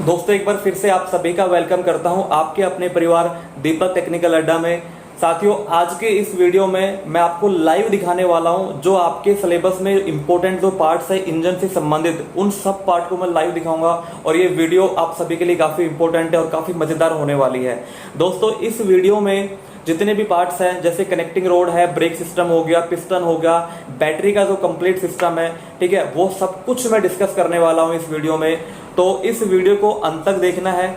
दोस्तों एक बार फिर से आप सभी का वेलकम करता हूं आपके अपने परिवार दीपक टेक्निकल अड्डा में। साथियों, आज के इस वीडियो में मैं आपको लाइव दिखाने वाला हूं जो आपके सिलेबस में इंपॉर्टेंट जो पार्ट्स है इंजन से संबंधित, उन सब पार्ट को मैं लाइव दिखाऊंगा और ये वीडियो आप सभी के लिए काफी इंपॉर्टेंट है और काफी मजेदार होने वाली है। दोस्तों इस वीडियो में जितने भी पार्ट्स हैं, जैसे कनेक्टिंग रोड है, ब्रेक सिस्टम हो गया, पिस्टन हो गया, बैटरी का जो कंप्लीट सिस्टम है, ठीक है, वो सब कुछ मैं डिस्कस करने वाला हूं इस वीडियो में। तो इस वीडियो को अंत तक देखना है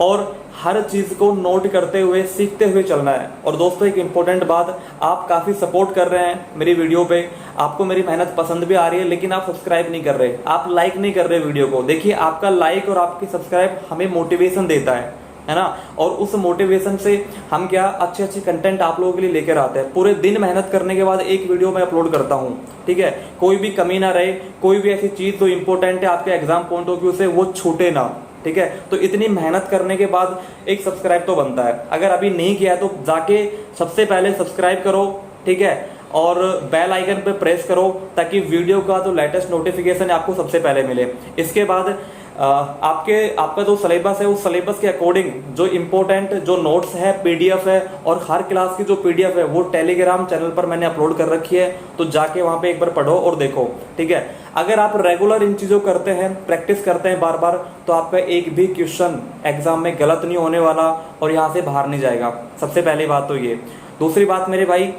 और हर चीज को नोट करते हुए सीखते हुए चलना है। और दोस्तों एक इंपॉर्टेंट बात, आप काफी सपोर्ट कर रहे हैं मेरी वीडियो पे, आपको मेरी मेहनत पसंद भी आ रही है, लेकिन आप सब्सक्राइब नहीं कर रहे, आप लाइक नहीं कर रहे वीडियो को। देखिए, आपका लाइक और आपकी सब्सक्राइब हमें मोटिवेशन देता है ना, और उस मोटिवेशन से हम क्या अच्छे अच्छे कंटेंट आप लोगों के लिए लेकर आते हैं। पूरे दिन मेहनत करने के बाद एक वीडियो मैं अपलोड करता हूं, ठीक है, कोई भी कमी ना रहे, कोई भी ऐसी चीज जो इंपॉर्टेंट है आपके एग्जाम पॉइंट ऑफ व्यू से वो छूटे ना, ठीक है। तो इतनी मेहनत करने के बाद एक सब्सक्राइब तो बनता है। अगर अभी नहीं किया है तो जाके सबसे पहले सब्सक्राइब करो, ठीक है, और बेल आइकन पे प्रेस करो ताकि वीडियो का जो लेटेस्ट नोटिफिकेशन है आपको सबसे पहले मिले। इसके बाद आपका जो सिलेबस है उस सिलेबस के अकॉर्डिंग जो इंपॉर्टेंट जो नोट्स है, पीडीएफ है, और हर क्लास की जो पीडीएफ है वो टेलीग्राम चैनल पर मैंने अपलोड कर रखी है, तो जाके वहां पे एक बार पढ़ो और देखो, ठीक है। अगर आप रेगुलर इन चीजों करते हैं, प्रैक्टिस करते हैं बार बार, तो आपका एक भी क्वेश्चन एग्जाम में गलत नहीं होने वाला और यहाँ से बाहर नहीं जाएगा। सबसे पहली बात तो ये। दूसरी बात मेरे भाई,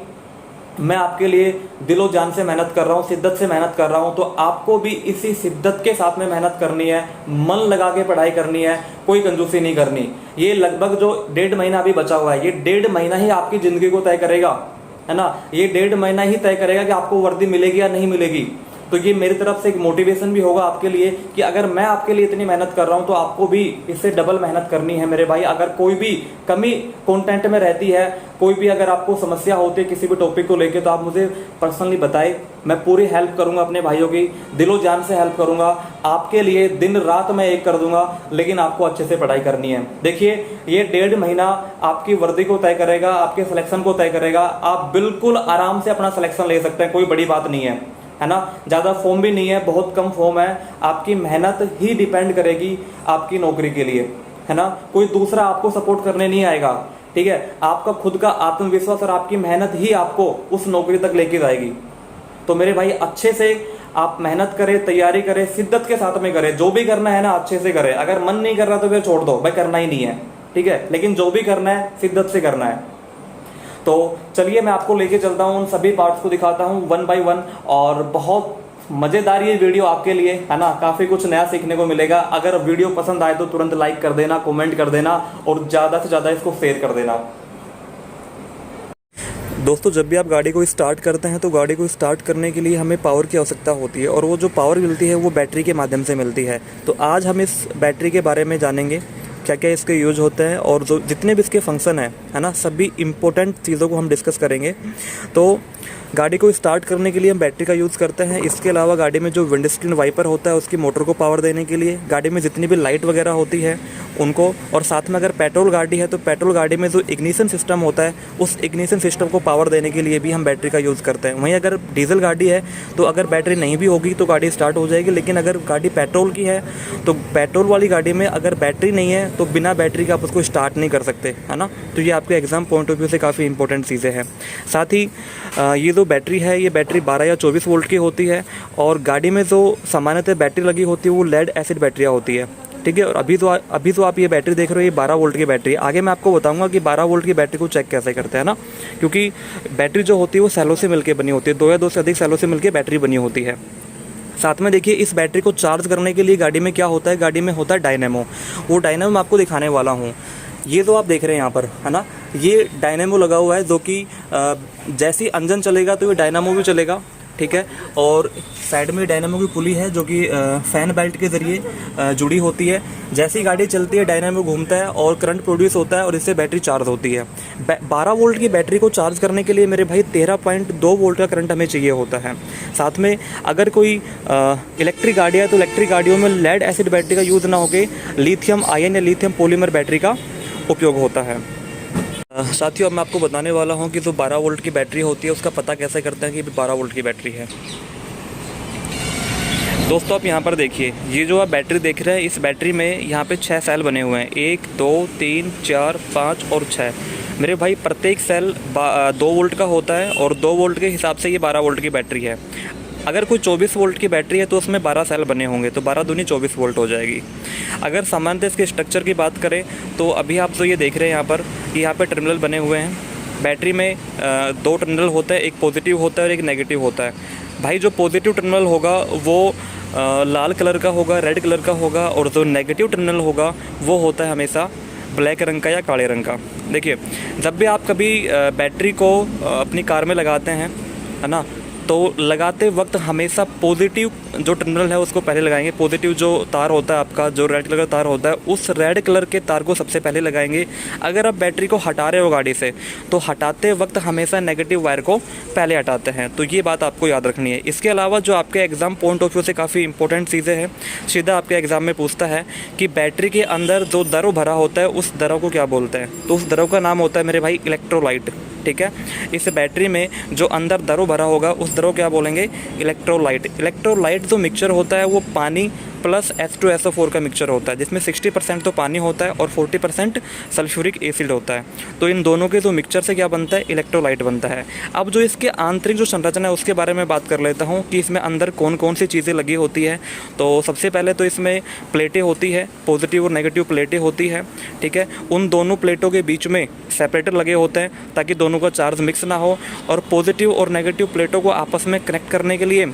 मैं आपके लिए दिलो जान से मेहनत कर रहा हूँ, शिद्दत से मेहनत कर रहा हूँ, तो आपको भी इसी शिद्दत के साथ में मेहनत करनी है, मन लगा के पढ़ाई करनी है, कोई कंजूसी नहीं करनी। ये लगभग जो 1.5 महीना अभी बचा हुआ है, ये 1.5 महीना ही आपकी जिंदगी को तय करेगा, है ना। ये 1.5 महीना ही तय करेगा कि आपको वर्दी मिलेगी या नहीं मिलेगी। तो ये मेरी तरफ से एक मोटिवेशन भी होगा आपके लिए कि अगर मैं आपके लिए इतनी मेहनत कर रहा हूं तो आपको भी इससे डबल मेहनत करनी है मेरे भाई। अगर कोई भी कमी कंटेंट में रहती है, कोई भी अगर आपको समस्या होती है किसी भी टॉपिक को लेके, तो आप मुझे पर्सनली बताएं, मैं पूरी हेल्प करूंगा अपने भाइयों की, दिलो जान से हेल्प करूंगा आपके लिए। दिन रात मैं एक कर दूंगा, लेकिन आपको अच्छे से पढ़ाई करनी है। देखिए, ये 1.5 महीना आपकी वर्दी को तय करेगा, आपके सिलेक्शन को तय करेगा। आप बिल्कुल आराम से अपना सिलेक्शन ले सकते हैं, कोई बड़ी बात नहीं है ना। ज्यादा फॉर्म भी नहीं है, बहुत कम फॉर्म है। आपकी मेहनत ही डिपेंड करेगी आपकी नौकरी के लिए, है ना। कोई दूसरा आपको सपोर्ट करने नहीं आएगा, ठीक है। आपका खुद का आत्मविश्वास और आपकी मेहनत ही आपको उस नौकरी तक लेके जाएगी। तो मेरे भाई अच्छे से आप मेहनत करें, तैयारी करें, शिद्दत के साथ में करें। जो भी करना है ना अच्छे से करें। अगर मन नहीं कर रहा तो फिर छोड़ दो, भाई करना ही नहीं है, ठीक है, लेकिन जो भी करना है शिद्दत से करना है। तो चलिए मैं आपको लेके चलता हूँ, उन सभी पार्ट्स को दिखाता हूँ 1 बाय 1, और बहुत मजेदार ये वीडियो आपके लिए, है ना। काफी कुछ नया सीखने को मिलेगा। अगर वीडियो पसंद आए तो तुरंत लाइक कर देना, कमेंट कर देना और ज्यादा से ज्यादा इसको शेयर कर देना। दोस्तों, जब भी आप गाड़ी को स्टार्ट करते हैं तो गाड़ी को स्टार्ट करने के लिए हमें पावर की आवश्यकता होती है, और वो जो पावर मिलती है वो बैटरी के माध्यम से मिलती है। तो आज हम इस बैटरी के बारे में जानेंगे, क्या क्या इसके यूज होते हैं, और जो जितने भी इसके फंक्शन है ना, सभी इंपॉर्टेंट चीज़ों को हम डिस्कस करेंगे। तो गाड़ी को स्टार्ट करने के लिए हम बैटरी का यूज़ करते हैं। इसके अलावा गाड़ी में जो विंडस्क्रीन वाइपर होता है उसकी मोटर को पावर देने के लिए, गाड़ी में जितनी भी लाइट वगैरह होती है उनको, और साथ में अगर पेट्रोल गाड़ी है तो पेट्रोल गाड़ी में जो इग्निशन सिस्टम होता है उस इग्निशन सिस्टम को पावर देने के लिए भी हम बैटरी का यूज़ करते हैं। वहीं अगर डीजल गाड़ी है तो अगर बैटरी नहीं भी होगी तो गाड़ी स्टार्ट हो जाएगी, लेकिन अगर गाड़ी पेट्रोल की है तो पेट्रोल वाली गाड़ी में अगर बैटरी नहीं है तो बिना बैटरी के आप उसको स्टार्ट नहीं कर सकते, है ना। तो ये आपके एग्जाम पॉइंट ऑफ व्यू से काफ़ी इंपॉर्टेंट चीज़ें हैं। साथ ही ये जो बैटरी है ये बैटरी 12 या 24 वोल्ट की होती है, और गाड़ी में जो सामान्यतः बैटरी लगी होती है वो लेड एसिड बैटरियाँ होती है, ठीक है। और अभी तो आप ये बैटरी देख रहे हो, ये 12 वोल्ट की बैटरी है। आगे मैं आपको बताऊंगा कि 12 वोल्ट की बैटरी को चेक कैसे करते हैं ना, क्योंकि बैटरी जो होती है वो सेलों से मिलकर बनी होती है, 2 या 2 से अधिक सेलों से मिलकर बैटरी बनी होती है। साथ में देखिए, इस बैटरी को चार्ज करने के लिए गाड़ी में क्या होता है, गाड़ी में होता है डायनेमो। वो डायनेमो मैं आपको दिखाने वाला हूँ। ये जो आप देख रहे हैं यहाँ पर, है ना, ये डायनेमो लगा हुआ है, जो कि जैसे ही इंजन चलेगा तो ये डायनामो भी चलेगा, ठीक है। और साइड में डायनामो की पुली है जो कि फैन बेल्ट के ज़रिए जुड़ी होती है। जैसी गाड़ी चलती है डायनामो घूमता है और करंट प्रोड्यूस होता है और इससे बैटरी चार्ज होती है। 12 वोल्ट की बैटरी को चार्ज करने के लिए मेरे भाई 13.2 वोल्ट का करंट हमें चाहिए होता है। साथ में अगर कोई इलेक्ट्रिक गाड़ी है तो इलेक्ट्रिक गाड़ियों में लेड एसिड बैटरी का यूज़ ना होकर लिथियम आयन या लिथियम पॉलीमर बैटरी का उपयोग होता है। साथियों, अब मैं आपको बताने वाला हूं कि जो 12 वोल्ट की बैटरी होती है उसका पता कैसे करते हैं कि 12 वोल्ट की बैटरी है। दोस्तों आप यहाँ पर देखिए, ये जो आप बैटरी देख रहे हैं, इस बैटरी में यहाँ पे 6 सेल बने हुए हैं, 1 2 3 4 5 और 6। मेरे भाई प्रत्येक सेल 2 वोल्ट का होता है और 2 वोल्ट के हिसाब से ये 12 वोल्ट की बैटरी है। अगर कोई 24 वोल्ट की बैटरी है तो उसमें 12 सेल बने होंगे, तो 12 दूनी 24 वोल्ट हो जाएगी। अगर सामान्यतः इसके स्ट्रक्चर की बात करें तो अभी आप जो ये देख रहे हैं यहाँ पर टर्मिनल बने हुए हैं। बैटरी में 2 टर्मिनल होता है, एक पॉजिटिव होता है और एक नेगेटिव होता है। भाई जो पॉजिटिव टर्मिनल होगा वो लाल कलर का होगा, रेड कलर का होगा, और जो नेगेटिव टर्मिनल होगा वो होता है हमेशा ब्लैक रंग का या काले रंग का। देखिए, जब भी आप कभी बैटरी को अपनी कार में लगाते हैं, है ना, तो लगाते वक्त हमेशा पॉजिटिव जो टर्मिनल है उसको पहले लगाएंगे। पॉजिटिव जो तार होता है आपका, जो रेड कलर का तार होता है, उस रेड कलर के तार को सबसे पहले लगाएंगे। अगर आप बैटरी को हटा रहे हो गाड़ी से, तो हटाते वक्त हमेशा नेगेटिव वायर को पहले हटाते हैं। तो ये बात आपको याद रखनी है। इसके अलावा जो आपके एग्ज़ाम पॉइंट ऑफ व्यू से काफ़ी इंपॉर्टेंट चीज़ें हैं, सीधा आपके एग्ज़ाम में पूछता है कि बैटरी के अंदर जो द्रव भरा होता है उस द्रव को क्या बोलते हैं। तो उस द्रव का नाम होता है मेरे भाई इलेक्ट्रोलाइट। ठीक है, इस बैटरी में जो अंदर द्रव भरा होगा उस द्रव क्या बोलेंगे, इलेक्ट्रोलाइट। इलेक्ट्रोलाइट जो मिक्सचर होता है वो पानी प्लस H2SO4 का मिक्सचर होता है, जिसमें 60% तो पानी होता है और 40% सल्फ्यूरिक एसिड होता है। तो इन दोनों के जो मिक्सचर से क्या बनता है, इलेक्ट्रोलाइट बनता है। अब जो इसके आंतरिक जो संरचना है उसके बारे में बात कर लेता हूँ कि इसमें अंदर कौन कौन सी चीज़ें लगी होती है। तो सबसे पहले तो इसमें प्लेटें होती है, पॉजिटिव और नेगेटिव प्लेटें होती है। ठीक है, उन दोनों प्लेटों के बीच में सेपरेटर लगे होते हैं ताकि दोनों का चार्ज मिक्स ना हो, और पॉजिटिव और नेगेटिव प्लेटों को आपस में कनेक्ट करने के लिए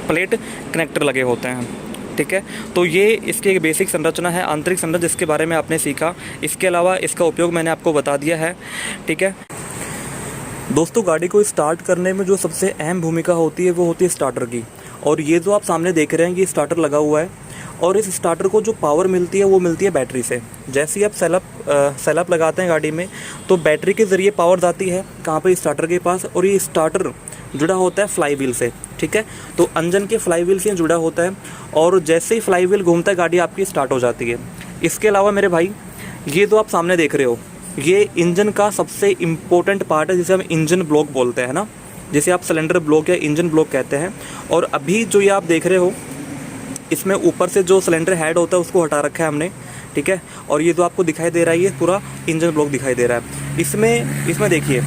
प्लेट कनेक्टर लगे होते हैं। ठीक है, तो ये इसकी एक बेसिक संरचना है, आंतरिक संरचना, जिसके बारे में आपने सीखा। इसके अलावा इसका उपयोग मैंने आपको बता दिया है। ठीक है दोस्तों, गाड़ी को स्टार्ट करने में जो सबसे अहम भूमिका होती है वो होती है स्टार्टर की। और ये जो आप सामने देख रहे हैं ये स्टार्टर लगा हुआ है, और इस स्टार्टर को जो पावर मिलती है वो मिलती है बैटरी से। जैसे ही आप सेलअप लगाते हैं गाड़ी में, तो बैटरी के ज़रिए पावर जाती है कहाँ पे, स्टार्टर के पास, और ये स्टार्टर जुड़ा होता है फ्लाई व्हील से। ठीक है, तो इंजन के फ्लाई व्हील से जुड़ा होता है, और जैसे ही फ्लाई व्हील घूमता है गाड़ी आपकी स्टार्ट हो जाती है। इसके अलावा मेरे भाई, ये जो आप सामने देख रहे हो ये इंजन का सबसे इम्पोर्टेंट पार्ट है, जिसे हम इंजन ब्लॉक बोलते हैं ना, जिसे आप सिलेंडर ब्लॉक या इंजन ब्लॉक कहते हैं। और अभी जो ये आप देख रहे हो, इसमें ऊपर से जो सिलेंडर हेड होता है उसको हटा रखा है हमने। ठीक है, और ये जो आपको दिखाई दे रहा है ये पूरा इंजन ब्लॉक दिखाई दे रहा है। इसमें देखिए,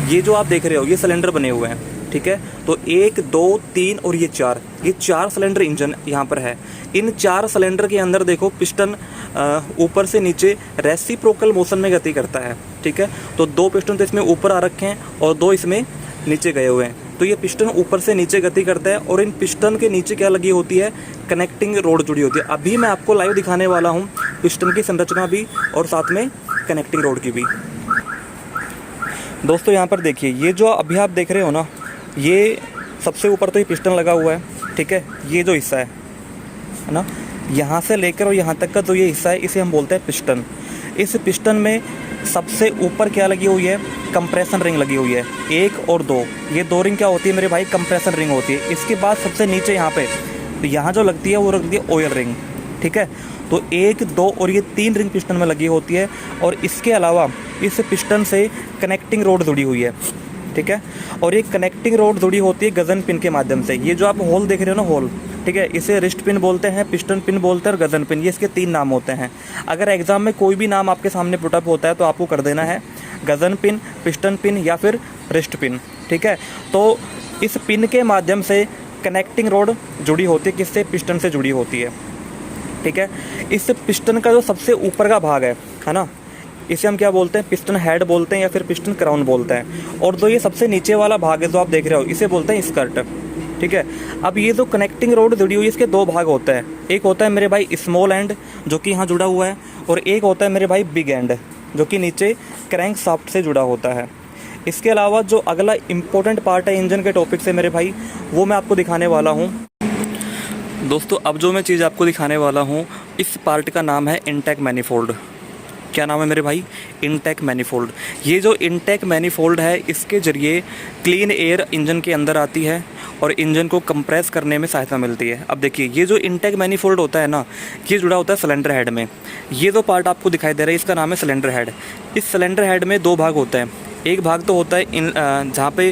ये जो आप देख रहे हो ये सिलेंडर बने हुए हैं। ठीक है, तो 1 2 3 और ये 4 सिलेंडर इंजन यहाँ पर है। इन 4 सिलेंडर के अंदर देखो पिस्टन ऊपर से नीचे रेसिप्रोकल मोशन में गति करता है। ठीक है, तो 2 पिस्टन तो इसमें ऊपर आ रखे हैं और 2 इसमें नीचे गए हुए हैं। तो ये पिस्टन ऊपर से नीचे गति करता है, और इन पिस्टन के नीचे क्या लगी होती है, कनेक्टिंग रोड जुड़ी होती है। अभी मैं आपको लाइव दिखाने वाला हूँ पिस्टन की संरचना भी और साथ में कनेक्टिंग रोड की भी। दोस्तों यहाँ पर देखिए, ये जो अभी आप देख रहे हो ना, ये सबसे ऊपर तो ये पिस्टन लगा हुआ है। ठीक है, ये जो हिस्सा है ना, यहाँ से लेकर और यहाँ तक का जो ये हिस्सा है इसे हम बोलते हैं पिस्टन। इस पिस्टन में सबसे ऊपर क्या लगी हुई है, कंप्रेशन रिंग लगी हुई है, 1 और 2। ये 2 रिंग क्या होती है मेरे भाई, कंप्रेशन रिंग होती है। इसके बाद सबसे नीचे यहाँ पे, तो यहाँ जो लगती है वो लगती है ऑयल रिंग। ठीक है, तो 1 2 और ये 3 रिंग पिस्टन में लगी होती है, और इसके अलावा इस पिस्टन से कनेक्टिंग रोड जुड़ी हुई है। ठीक है, और ये कनेक्टिंग रोड जुड़ी होती है गजन पिन के माध्यम से। ये जो आप होल देख रहे हो ना, होल, ठीक है, इसे रिस्ट पिन बोलते हैं, पिस्टन पिन बोलते हैं और गजन पिन। ये इसके 3 नाम होते हैं। अगर एग्जाम में कोई भी नाम आपके सामने पुटअप होता है तो आपको कर देना है गजन पिन, पिस्टन पिन या फिर रिस्ट पिन। ठीक है, तो इस पिन के माध्यम से कनेक्टिंग रोड जुड़ी होती है, किससे, पिस्टन से जुड़ी होती है। ठीक है, इस पिस्टन का जो सबसे ऊपर का भाग है ना, इसे हम क्या बोलते हैं, पिस्टन हेड बोलते हैं या फिर पिस्टन क्राउन बोलते हैं। और जो ये सबसे नीचे वाला भाग है जो आप देख रहे हो, इसे बोलते हैं स्कर्ट। ठीक है, अब ये जो कनेक्टिंग रोड जुड़ी हुई है इसके 2 भाग होते हैं। एक होता है मेरे भाई स्मॉल एंड, जो कि यहाँ जुड़ा हुआ है, और एक होता है मेरे भाई बिग एंड, जो कि नीचे क्रैंक शाफ्ट से जुड़ा होता है। इसके अलावा जो अगला इम्पोर्टेंट पार्ट है इंजन के टॉपिक से मेरे भाई, वो मैं आपको दिखाने वाला हूँ। दोस्तों अब जो मैं चीज़ आपको दिखाने वाला हूँ, इस पार्ट का नाम है इनटेक मैनिफोल्ड। क्या नाम है मेरे भाई, इनटेक मैनिफोल्ड। ये जो इनटेक मैनिफोल्ड है, इसके ज़रिए क्लीन एयर इंजन के अंदर आती है और इंजन को कंप्रेस करने में सहायता मिलती है। अब देखिए, ये जो इनटेक मैनिफोल्ड होता है ना, ये जुड़ा होता है सिलेंडर हेड में। ये जो पार्ट आपको दिखाई दे रहा है इसका नाम है सिलेंडर हेड। इस सिलेंडर हेड में 2 भाग होते हैं, एक भाग तो होता है जहाँ पे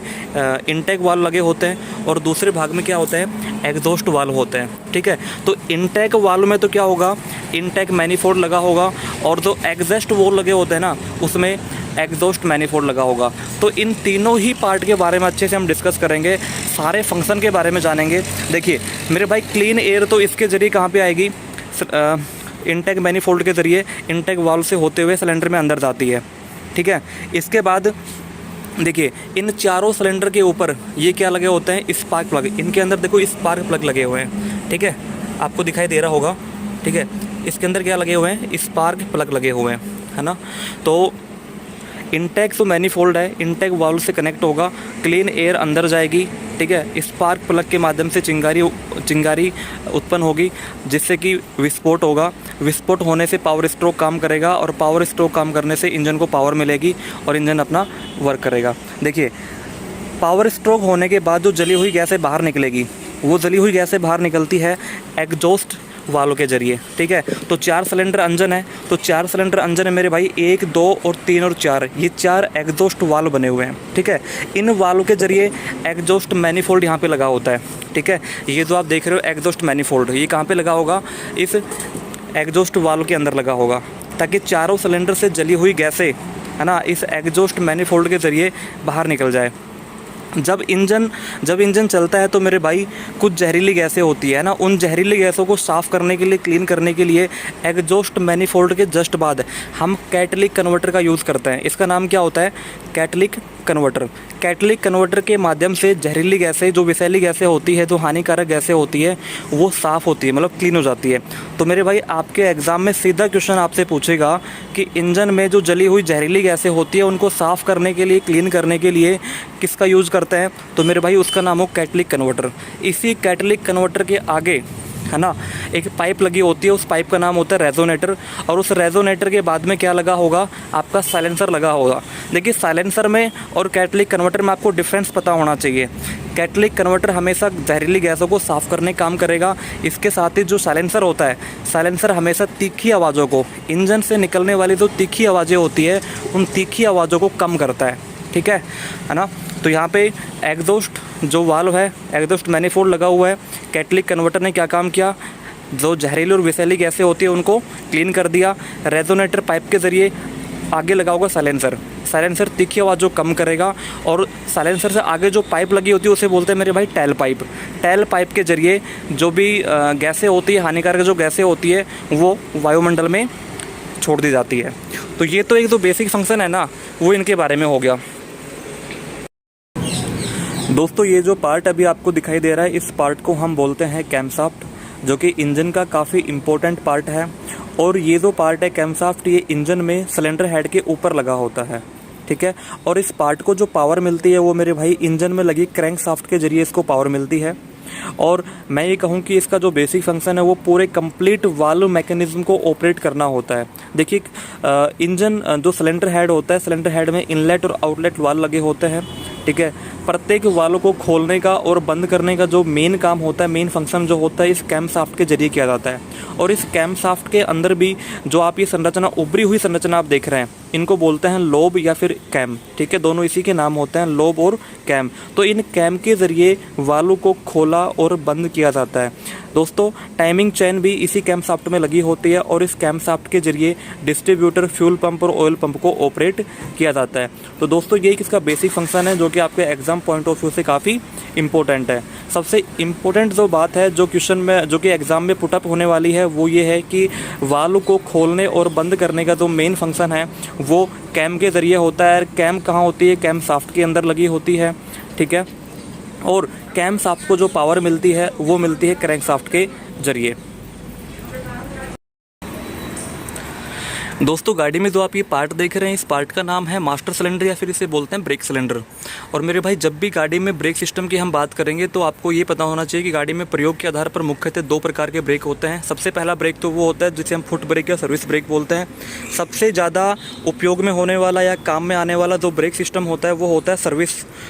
इनटेक वाल्व लगे होते हैं और दूसरे भाग में क्या होता है, एग्जॉस्ट वाल्व होते हैं। ठीक है, तो इनटेक वाल्व में तो क्या होगा, इनटेक मैनिफोल्ड लगा होगा और जो एग्जॉस्ट वाल्व लगे होते हैं ना उसमें एग्जॉस्ट मैनिफोल्ड लगा होगा। तो इन तीनों ही पार्ट के बारे में अच्छे से हम डिस्कस करेंगे, सारे फंक्शन के बारे में जानेंगे। देखिए मेरे भाई, क्लीन एयर तो इसके ज़रिए कहाँ पे आएगी, इनटेक मैनिफोल्ड के ज़रिए इनटेक वाल्व से होते हुए सिलेंडर में अंदर जाती है। ठीक है, इसके बाद देखिए इन चारों सिलेंडर के ऊपर ये क्या लगे होते हैं, स्पार्क प्लग। इनके अंदर देखो स्पार्क प्लग लगे हुए हैं। ठीक है, आपको दिखाई दे रहा होगा। ठीक है, इसके अंदर क्या लगे हुए हैं, स्पार्क प्लग लगे हुए हैं, है ना। तो इनटेक तो मैनिफोल्ड है, इनटेक वाल्व से कनेक्ट होगा, क्लीन एयर अंदर जाएगी। ठीक है, स्पार्क प्लग के माध्यम से चिंगारी उत्पन्न होगी जिससे कि विस्फोट होगा। विस्फोट होने से पावर स्ट्रोक काम करेगा और पावर स्ट्रोक काम करने से इंजन को पावर मिलेगी और इंजन अपना वर्क करेगा। देखिए पावर स्ट्रोक होने के बाद जो जली हुई गैसें बाहर निकलेगी, वो जली हुई गैसें बाहर निकलती है एग्जॉस्ट वाल्व के जरिए। ठीक है, तो 4 सिलेंडर इंजन है, तो 4 सिलेंडर इंजन है मेरे भाई, 1, 2 और 3 और 4, ये 4 एग्जॉस्ट वाल्व बने हुए हैं। ठीक है, इन वाल्व के जरिए एग्जॉस्ट मैनिफोल्ड यहाँ पे लगा होता है। ठीक है, ये जो आप देख रहे हो एग्जॉस्ट मैनिफोल्ड, ये कहाँ पे लगा होगा, इस एग्जॉस्ट वाल्व के अंदर लगा होगा, ताकि चारों सिलेंडर से जली हुई गैसें, है ना, इस एग्जॉस्ट मैनिफोल्ड के ज़रिए बाहर निकल जाए। जब इंजन चलता है तो मेरे भाई कुछ जहरीली गैसें होती है ना, उन जहरीली गैसों को साफ़ करने के लिए, क्लीन करने के लिए एग्जॉस्ट मैनिफोल्ड के जस्ट बाद हम कैटलिक कन्वर्टर का यूज़ करते हैं। इसका नाम क्या होता है, कैटलिक कन्वर्टर। कैटलिक कन्वर्टर के माध्यम से जहरीली गैसें, जो विषैली गैसें होती है, जो हानिकारक गैसें होती है, वो साफ़ होती है, मतलब क्लीन हो जाती है। तो मेरे भाई आपके एग्ज़ाम में सीधा क्वेश्चन आपसे पूछेगा कि इंजन में जो जली हुई जहरीली गैसें होती है उनको साफ़ करने के लिए, क्लीन करने के लिए किसका यूज़ करते हैं, तो मेरे भाई उसका नाम हो कैटलिक कन्वर्टर। इसी कैटलिक कन्वर्टर के आगे, है ना, एक पाइप लगी होती है, उस पाइप का नाम होता है रेजोनेटर, और उस रेजोनेटर के बाद में क्या लगा होगा, आपका साइलेंसर लगा होगा। देखिए साइलेंसर में और कैटलिक कन्वर्टर में आपको डिफरेंस पता होना चाहिए। कैटलिक कन्वर्टर हमेशा जहरीली गैसों को साफ़ करने काम करेगा, इसके साथ ही जो साइलेंसर होता है, साइलेंसर हमेशा तीखी आवाज़ों को, इंजन से निकलने वाली जो तीखी आवाज़ें होती है, उन तीखी आवाज़ों को कम करता है। ठीक है ना। तो यहाँ पे एग्जॉस्ट जो वाल्व है, एग्जॉस्ट मैनिफोल्ड लगा हुआ है, कैटलिक कन्वर्टर ने क्या काम किया, जो जहरीली और विषैली गैसें होती है उनको क्लीन कर दिया। रेजोनेटर पाइप के ज़रिए आगे लगा होगा साइलेंसर, साइलेंसर तीखी आवाज़ जो कम करेगा, और साइलेंसर से आगे जो पाइप लगी होती है उसे बोलते हैं मेरे भाई टेल पाइप। टेल पाइप के ज़रिए जो भी गैसें होती है, हानिकारक जो गैसें होती है, वो वायुमंडल में छोड़ दी जाती है। तो ये तो एक जो बेसिक फंक्शन है ना, वो इनके बारे में हो गया। दोस्तों ये जो पार्ट अभी आपको दिखाई दे रहा है, इस पार्ट को हम बोलते हैं कैमशाफ्ट, जो कि इंजन का काफ़ी इम्पोर्टेंट पार्ट है। और ये जो पार्ट है कैमशाफ्ट, ये इंजन में सिलेंडर हेड के ऊपर लगा होता है। ठीक है, और इस पार्ट को जो पावर मिलती है वो मेरे भाई इंजन में लगी क्रैंकशाफ्ट के जरिए इसको पावर मिलती है। और मैं ये कहूँ कि इसका जो बेसिक फंक्शन है वो पूरे कंप्लीट वाल्व मैकेनिज्म को ऑपरेट करना होता है। देखिए इंजन जो सिलेंडर हेड होता है, सिलेंडर हेड में इनलेट और आउटलेट वाल्व लगे होते हैं। ठीक है, प्रत्येक वाल्व को खोलने का और बंद करने का जो मेन काम होता है, मेन फंक्शन जो होता है, इस कैमशाफ्ट के जरिए किया जाता है। और इस कैमशाफ्ट के अंदर भी जो आप ये संरचना, उभरी हुई संरचना आप देख रहे हैं, इनको बोलते हैं लोब या फिर कैम। ठीक है, दोनों इसी के नाम होते हैं, लोब और कैम। तो इन कैम के ज़रिए वाल्व को खोला और बंद किया जाता है। दोस्तों टाइमिंग चेन भी इसी कैमशाफ्ट में लगी होती है, और इस कैमशाफ्ट के जरिए डिस्ट्रीब्यूटर, फ्यूल पंप और ऑयल पंप को ऑपरेट किया जाता है। तो दोस्तों ये इसका बेसिक फंक्शन है, जो कि आपके एग्जाम पॉइंट ऑफ व्यू से काफ़ी इंपॉर्टेंट है। सबसे इम्पोर्टेंट जो बात है जो क्वेश्चन में, जो कि एग्ज़ाम में पुटअप होने वाली है, वो ये है कि वाल्व को खोलने और बंद करने का जो मेन फंक्शन है वो कैम के ज़रिए होता है। कैम कहाँ होती है, कैमशाफ्ट के अंदर लगी होती है। ठीक है, और कैमशाफ्ट को जो पावर मिलती है वो मिलती है क्रैंकशाफ्ट के जरिए। दोस्तों गाड़ी में जो आप ये पार्ट देख रहे हैं, इस पार्ट का नाम है मास्टर सिलेंडर या फिर इसे बोलते हैं ब्रेक सिलेंडर। और मेरे भाई जब भी गाड़ी में ब्रेक सिस्टम की हम बात करेंगे तो आपको ये पता होना चाहिए कि गाड़ी में प्रयोग के आधार पर मुख्यतः 2 प्रकार के ब्रेक होते हैं। सबसे पहला ब्रेक तो वो होता है जिसे हम फुट ब्रेक या सर्विस ब्रेक बोलते हैं। सबसे ज़्यादा उपयोग में होने वाला या काम में आने वाला जो ब्रेक सिस्टम होता है वो होता है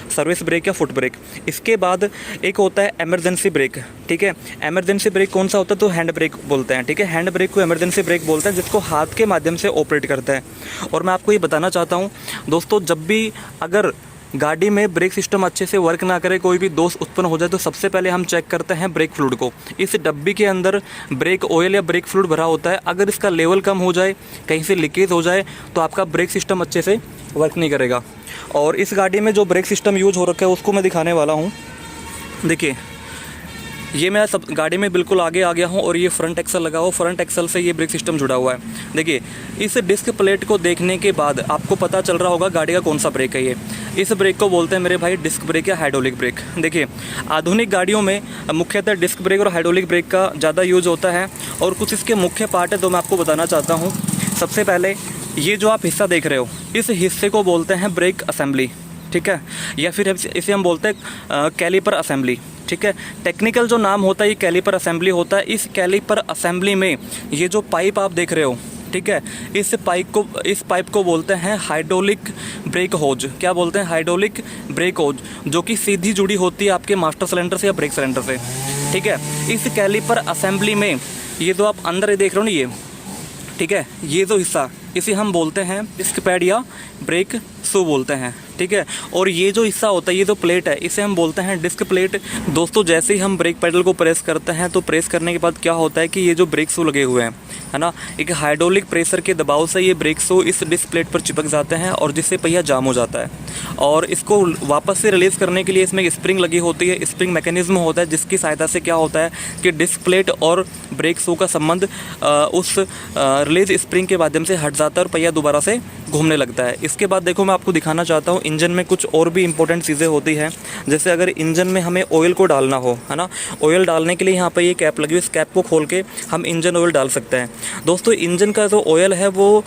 सर्विस ब्रेक या फुट ब्रेक। इसके बाद एक होता है एमरजेंसी ब्रेक। ठीक है, एमरजेंसी ब्रेक कौन सा होता है, तो हैंड ब्रेक बोलते हैं। ठीक है, हैंड ब्रेक को एमरजेंसी ब्रेक बोलते हैं, जिसको हाथ के माध्यम से ऑपरेट करता है। और मैं आपको ये बताना चाहता हूँ दोस्तों, जब भी अगर गाड़ी में ब्रेक सिस्टम अच्छे से वर्क ना करे, कोई भी दोष उत्पन्न हो जाए, तो सबसे पहले हम चेक करते हैं ब्रेक फ्लूइड को। इस डब्बी के अंदर ब्रेक ऑयल या ब्रेक फ्लूइड भरा होता है। अगर इसका लेवल कम हो जाए, कहीं से लीकेज हो जाए, तो आपका ब्रेक सिस्टम अच्छे से वर्क नहीं करेगा। और इस गाड़ी में जो ब्रेक सिस्टम यूज हो रखा है उसको मैं दिखाने वाला हूँ। देखिए, ये मैं सब गाड़ी में बिल्कुल आगे आ गया हूँ और ये फ्रंट एक्सल लगा हुआ, फ्रंट एक्सल से ये ब्रेक सिस्टम जुड़ा हुआ है। देखिए, इस डिस्क प्लेट को देखने के बाद आपको पता चल रहा होगा गाड़ी का कौन सा ब्रेक है ये। इस ब्रेक को बोलते हैं मेरे भाई डिस्क ब्रेक या हाइड्रोलिक ब्रेक। देखिए, आधुनिक गाड़ियों में मुख्यतः डिस्क ब्रेक और हाइड्रोलिक ब्रेक का ज़्यादा यूज होता है और कुछ इसके मुख्य पार्ट है तो मैं आपको बताना चाहता हूँ। सबसे पहले ये जो आप हिस्सा देख रहे हो, इस हिस्से को बोलते हैं ब्रेक असेंबली, ठीक है, या फिर इसे हम बोलते हैं कैलिपर असेंबली, ठीक है। टेक्निकल जो नाम होता है ये कैलिपर असेंबली होता है। इस कैलिपर असेंबली में ये जो पाइप आप देख रहे हो, ठीक है, इस पाइप को बोलते हैं हाइड्रोलिक ब्रेक होज। क्या बोलते हैं? हाइड्रोलिक ब्रेक होज, जो कि सीधी जुड़ी होती है आपके मास्टर सिलेंडर से या ब्रेक सिलेंडर से, ठीक है। इस कैलिपर असेंबली में ये जो आप अंदर देख रहे हो ना ये, ठीक है, ये जो हिस्सा इसे हम बोलते हैं डिस्क पैड या ब्रेक शू बोलते हैं, ठीक है। और ये जो हिस्सा होता है, ये जो प्लेट है, इसे हम बोलते हैं डिस्क प्लेट। दोस्तों, जैसे ही हम ब्रेक पेडल को प्रेस करते हैं तो प्रेस करने के बाद क्या होता है कि ये जो ब्रेक शू लगे हुए हैं, है ना, एक हाइड्रोलिक प्रेशर के दबाव से ये ब्रेक शू इस डिस्क प्लेट पर चिपक जाते हैं और जिससे पहिया जाम हो जाता है। और इसको वापस से रिलीज़ करने के लिए इसमें एक स्प्रिंग लगी होती है, स्प्रिंग मैकेनिज्म होता है, जिसकी सहायता से क्या होता है कि डिस्क प्लेट और ब्रेक शू का संबंध उस रिलीज स्प्रिंग के माध्यम से हट जाता है और पहिया दोबारा से घूमने लगता है। इसके बाद देखो, मैं आपको दिखाना चाहता हूँ इंजन में कुछ और भी इंपॉर्टेंट चीज़ें होती हैं। जैसे अगर इंजन में हमें ऑयल को डालना हो, है ना, ऑयल डालने के लिए यहाँ पर ये कैप लगी हुई, इस कैप को खोल के हम इंजन ऑयल डाल सकते हैं। दोस्तों, इंजन का जो ऑयल है वो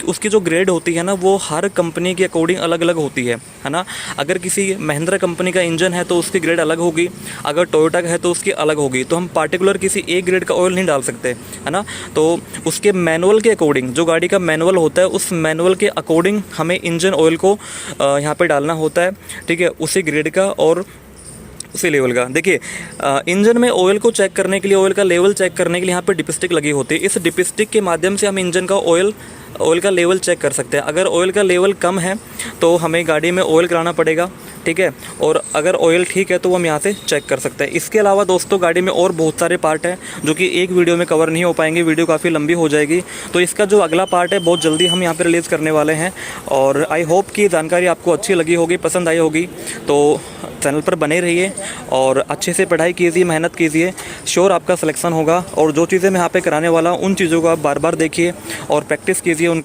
उसकी जो ग्रेड होती है ना, वो हर कंपनी के अकॉर्डिंग अलग अलग होती है ना। अगर किसी महिंद्रा कंपनी का इंजन है तो उसकी ग्रेड अलग होगी, अगर टोयोटा का है तो उसकी अलग होगी। तो हम पार्टिकुलर किसी एक ग्रेड का ऑयल नहीं डाल सकते, है ना। तो उसके मैनुअल के अकॉर्डिंग, जो गाड़ी का मैनुअल होता है, उस मैनुअल के अकॉर्डिंग हमें इंजन ऑयल को यहाँ पे डालना होता है, ठीक है, उसी ग्रेड का और उसी लेवल का। देखिए, इंजन में ऑयल को चेक करने के लिए, ऑयल का लेवल चेक करने के लिए यहाँ पे डिपस्टिक लगी होती है। इस डिपस्टिक के माध्यम से हम इंजन का ऑयल का लेवल चेक कर सकते हैं। अगर ऑयल का लेवल कम है तो हमें गाड़ी में ऑयल कराना पड़ेगा, ठीक है, और अगर ऑयल ठीक है तो हम यहाँ से चेक कर सकते हैं। इसके अलावा दोस्तों, गाड़ी में और बहुत सारे पार्ट हैं जो कि एक वीडियो में कवर नहीं हो पाएंगे, वीडियो काफ़ी लंबी हो जाएगी। तो इसका जो अगला पार्ट है बहुत जल्दी हम यहाँ पे रिलीज़ करने वाले हैं। और आई होप कि जानकारी आपको अच्छी लगी होगी, पसंद आई होगी। तो चैनल पर बने रहिए और अच्छे से पढ़ाई कीजिए, मेहनत कीजिए, श्योर आपका सिलेक्शन होगा। और जो चीज़ें मैं यहाँ पे कराने वाला हूँ उन चीज़ों को आप बार बार देखिए और प्रैक्टिस कीजिए उनकी।